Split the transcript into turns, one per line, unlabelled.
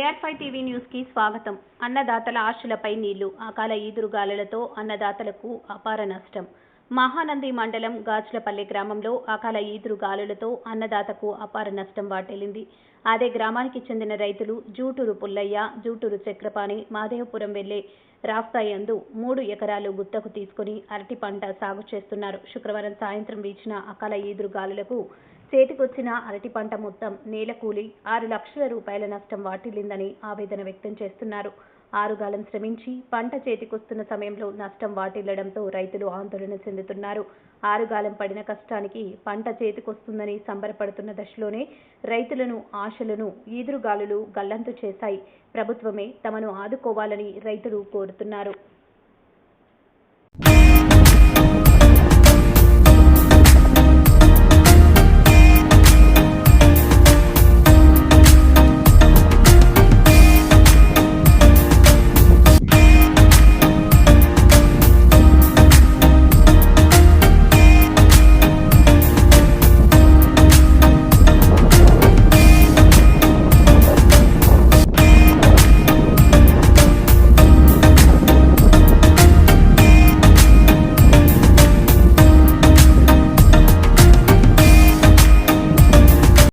AR5 TV news కి స్వాగతం. అన్నదాతల ఆశలపై నీళ్లు. అకాల ఈదురుగాలులతో అన్నదాతలకు అపార నష్టం. మహానంది మండలం గాజులపల్లి గ్రామంలో అకాల ఈదురుగాలులతో అన్నదాతకు అపార నష్టం వాటిల్లింది. అదే గ్రామానికి చెందిన రైతులు జూటూరు పుల్లయ్య, జూటూరు చక్రపాణి మాదేవపురం వెళ్లే రాస్తాయందు 3 ఎకరాలు గుత్తకు తీసుకుని అరటి పంట సాగు చేస్తున్నారు. శుక్రవారం సాయంత్రం వీచిన అకాల ఈదురుగాలులకు చేతికొచ్చిన అరటి పంట మొత్తం నేలకూలి 6 లక్షల రూపాయల నష్టం వాటిల్లిందని ఆవేదన వ్యక్తం చేస్తున్నారు. ఆరుగాలం శ్రమించి పంట చేతికొస్తున్న సమయంలో నష్టం వాటిల్లడంతో రైతులు ఆందోళన చెందుతున్నారు. ఆరుగాలం పడిన కష్టానికి పంట చేతికొస్తుందని సంబరపడుతున్న దశలోనే రైతులను ఆశలను ఈదురుగాలులు గల్లంతు చేశాయి. ప్రభుత్వమే తమను ఆదుకోవాలని రైతులు కోరుతున్నారు.